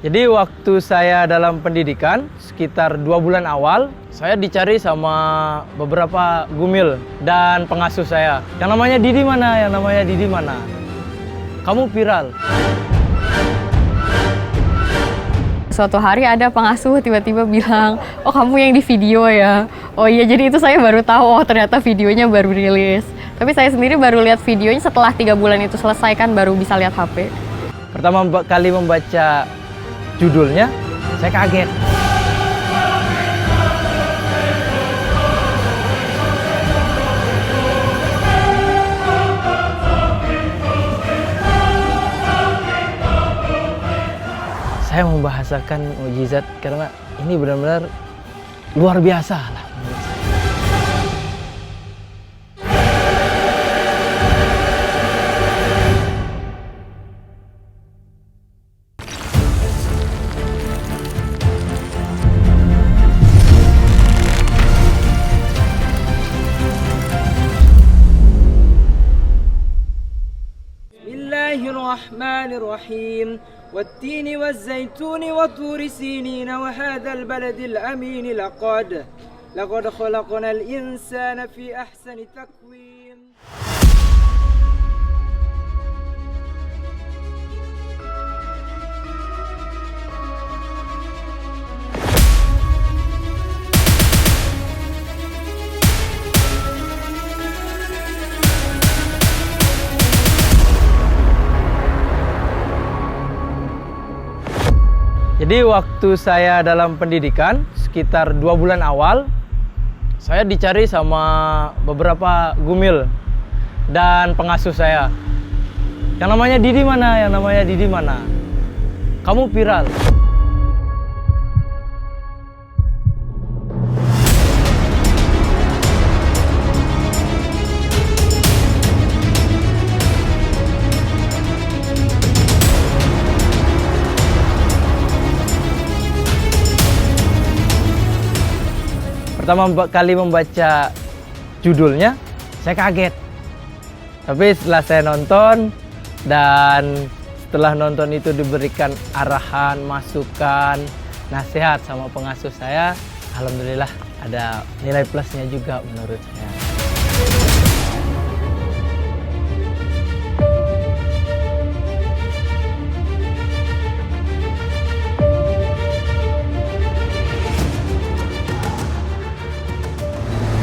Jadi waktu saya dalam pendidikan, sekitar 2 bulan awal, saya dicari sama beberapa gumil dan pengasuh saya. Yang namanya Didi mana? Yang namanya Didi mana? Kamu viral. Suatu hari ada pengasuh tiba-tiba bilang, oh kamu yang di video ya? Oh iya, jadi itu saya baru tahu, oh ternyata videonya baru rilis. Tapi saya sendiri baru lihat videonya setelah 3 bulan itu selesai kan baru bisa lihat HP. Pertama kali membaca judulnya, saya kaget. Saya membahasakan mukjizat karena ini benar-benar luar biasa lah. Bismillahirrahmanirrahim. والتين والزيتون وطور سينين وهذا البلد الأمين لقد خلقنا الإنسان في أحسن تقويم. Jadi waktu saya dalam pendidikan, sekitar 2 bulan awal, saya dicari sama beberapa gumil dan pengasuh saya. Yang namanya Didi mana? Yang namanya Didi mana? Kamu viral. Pertama kali membaca judulnya, saya kaget. Tapi setelah saya nonton dan setelah nonton itu diberikan arahan, masukan, nasihat sama pengasuh saya, alhamdulillah ada nilai plusnya juga menurut saya.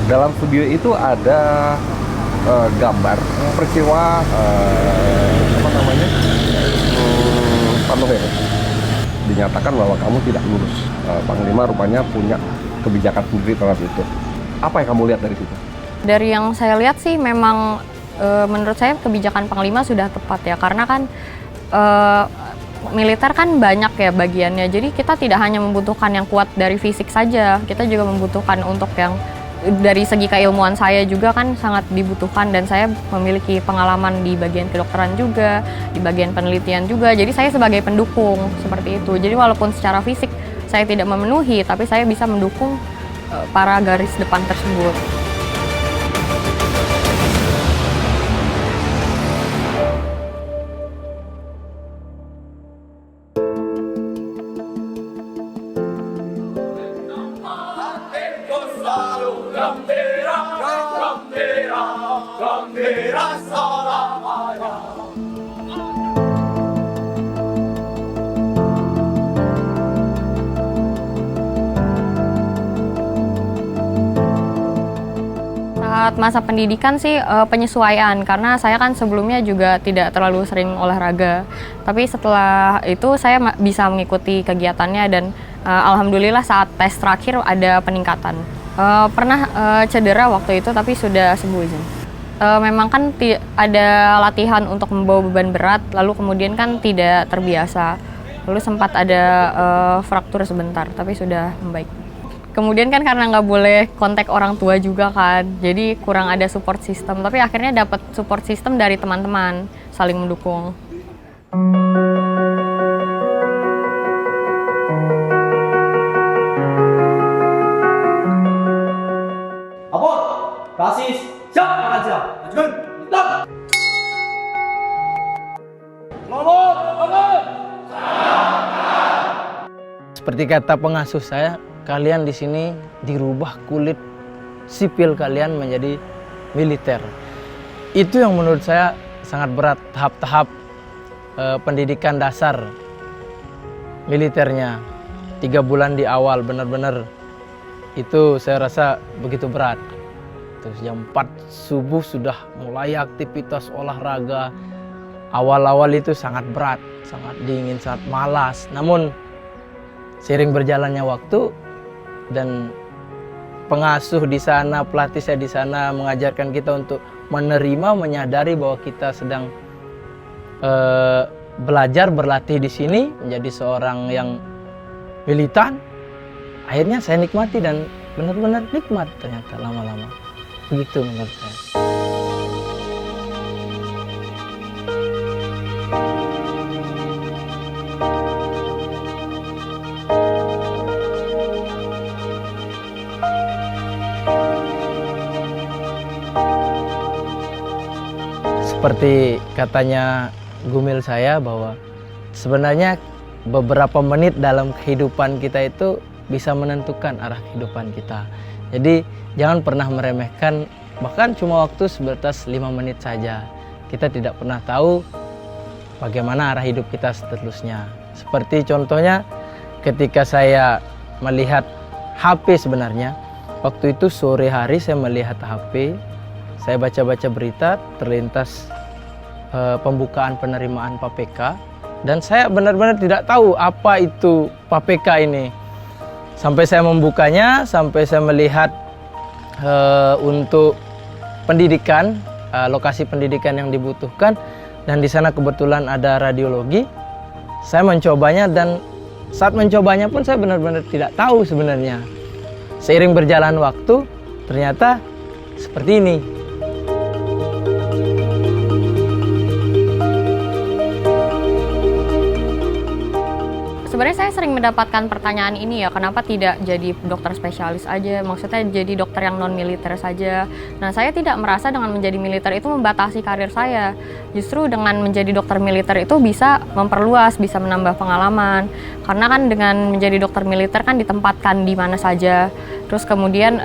Dalam video itu ada gambar peristiwa Pandover. Dinyatakan bahwa kamu tidak lulus. Panglima rupanya punya kebijakan sendiri terhadap itu. Apa yang kamu lihat dari situ? Dari yang saya lihat sih memang menurut saya kebijakan Panglima sudah tepat ya, karena kan militer kan banyak ya bagiannya. Jadi kita tidak hanya membutuhkan yang kuat dari fisik saja, kita juga membutuhkan untuk yang dari segi keilmuan saya juga kan sangat dibutuhkan, dan saya memiliki pengalaman di bagian kedokteran juga, di bagian penelitian juga. Jadi saya sebagai pendukung seperti itu. Jadi walaupun secara fisik saya tidak memenuhi, tapi saya bisa mendukung para garis depan tersebut. Saat masa pendidikan sih penyesuaian, karena saya kan sebelumnya juga tidak terlalu sering olahraga. Tapi setelah itu saya bisa mengikuti kegiatannya, dan alhamdulillah saat tes terakhir ada peningkatan. Pernah cedera waktu itu tapi sudah sembuh. Memang kan ada latihan untuk membawa beban berat, lalu kemudian kan tidak terbiasa. Lalu sempat ada fraktur sebentar, tapi sudah membaik. Kemudian kan karena nggak boleh kontak orang tua juga kan, jadi kurang ada support system. Tapi akhirnya dapat support system dari teman-teman, saling mendukung. Apor, basis, siap, makan siap. Ajukan, hitam. Nomor, bangun. seperti kata pengasuh saya, kalian di sini dirubah kulit sipil kalian menjadi militer. Itu yang menurut saya sangat berat, tahap-tahap pendidikan dasar militernya. 3 bulan di awal benar-benar itu saya rasa begitu berat. Terus jam 4 subuh sudah mulai aktivitas olahraga. Awal-awal itu sangat berat, sangat dingin, sangat malas. Namun seiring berjalannya waktu dan pengasuh di sana, pelatih saya di sana mengajarkan kita untuk menerima, menyadari bahwa kita sedang belajar, berlatih di sini menjadi seorang yang militan. Akhirnya saya nikmati dan benar-benar nikmat ternyata lama-lama. Begitu menurut saya. Seperti katanya Gumil saya bahwa sebenarnya beberapa menit dalam kehidupan kita itu bisa menentukan arah kehidupan kita. Jadi jangan pernah meremehkan, bahkan cuma waktu sebatas 5 menit saja. Kita tidak pernah tahu bagaimana arah hidup kita seterusnya. Seperti contohnya ketika saya melihat HP sebenarnya, waktu itu sore hari saya melihat HP, saya baca-baca berita, terlintas pembukaan penerimaan PPK, dan saya benar-benar tidak tahu apa itu PPK ini. Sampai saya membukanya, sampai saya melihat untuk pendidikan, lokasi pendidikan yang dibutuhkan, dan di sana kebetulan ada radiologi. Saya mencobanya dan saat mencobanya pun saya benar-benar tidak tahu sebenarnya. Seiring berjalan waktu, ternyata seperti ini. Sebenarnya saya sering mendapatkan pertanyaan ini ya, kenapa tidak jadi dokter spesialis aja, maksudnya jadi dokter yang non-militer saja. Nah, saya tidak merasa dengan menjadi militer itu membatasi karir saya. Justru dengan menjadi dokter militer itu bisa memperluas, bisa menambah pengalaman. Karena kan dengan menjadi dokter militer kan ditempatkan di mana saja. Terus kemudian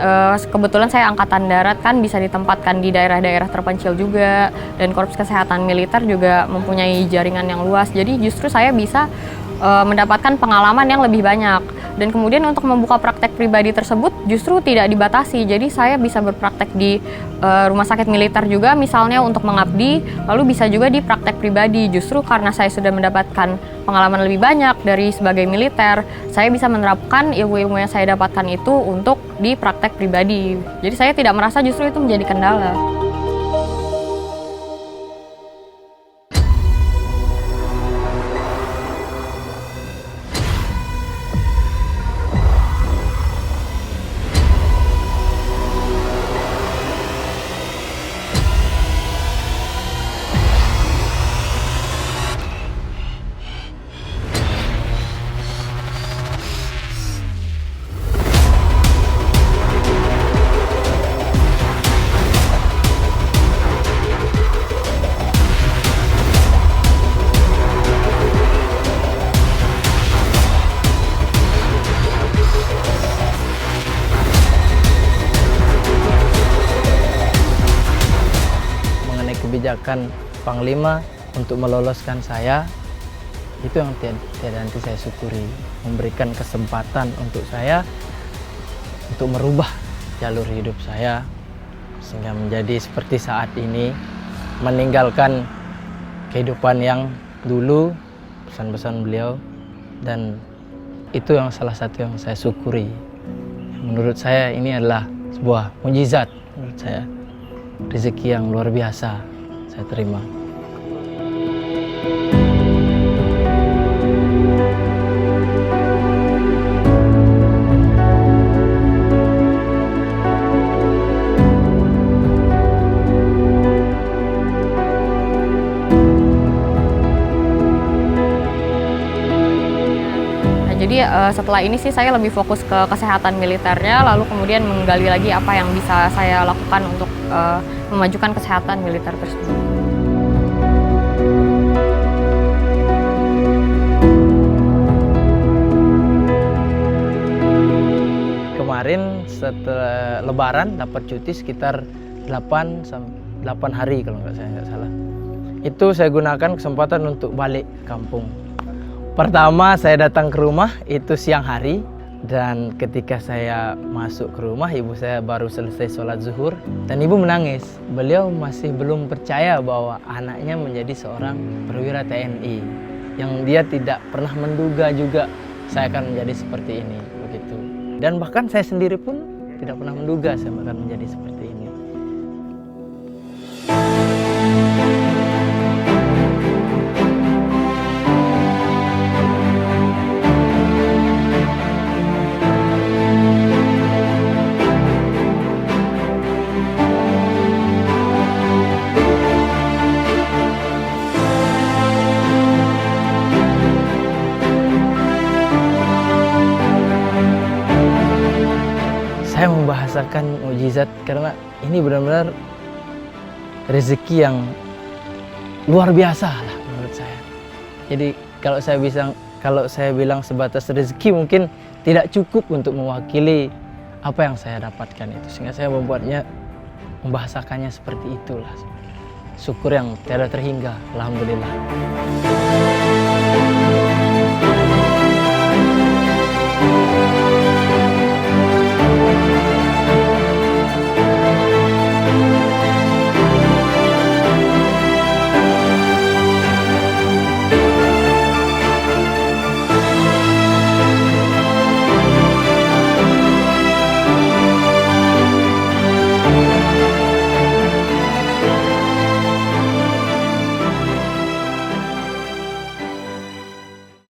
kebetulan saya angkatan darat kan bisa ditempatkan di daerah-daerah terpencil juga. Dan Korps Kesehatan Militer juga mempunyai jaringan yang luas. Jadi justru saya bisa mendapatkan pengalaman yang lebih banyak. Dan kemudian untuk membuka praktek pribadi tersebut justru tidak dibatasi. Jadi saya bisa berpraktek di rumah sakit militer juga misalnya untuk mengabdi, lalu bisa juga di praktek pribadi. Justru karena saya sudah mendapatkan pengalaman lebih banyak dari sebagai militer, saya bisa menerapkan ilmu-ilmu yang saya dapatkan itu untuk di praktek pribadi. Jadi saya tidak merasa justru itu menjadi kendala. Kebijakan Panglima untuk meloloskan saya itu yang tidak nanti saya syukuri, memberikan kesempatan untuk saya untuk merubah jalur hidup saya sehingga menjadi seperti saat ini, meninggalkan kehidupan yang dulu, pesan-pesan beliau, dan itu yang salah satu yang saya syukuri. Menurut saya ini adalah sebuah mukjizat, menurut saya rezeki yang luar biasa saya terima. Jadi setelah ini sih saya lebih fokus ke kesehatan militernya, lalu kemudian menggali lagi apa yang bisa saya lakukan untuk memajukan kesehatan militer tersebut. kemarin setelah Lebaran dapat cuti sekitar 8 hari kalau nggak salah. Itu saya gunakan kesempatan untuk balik ke kampung. Pertama saya datang ke rumah itu siang hari, dan ketika saya masuk ke rumah ibu saya baru selesai sholat zuhur dan ibu menangis. Beliau masih belum percaya bahwa anaknya menjadi seorang perwira TNI yang dia tidak pernah menduga juga saya akan menjadi seperti ini begitu. Dan bahkan saya sendiri pun tidak pernah menduga saya akan menjadi seperti ini. Saya membahasakan mukjizat karena ini benar-benar rezeki yang luar biasa lah menurut saya. Jadi kalau saya bilang sebatas rezeki mungkin tidak cukup untuk mewakili apa yang saya dapatkan itu, sehingga saya membahasakannya seperti itulah. Syukur yang tiada terhingga, alhamdulillah.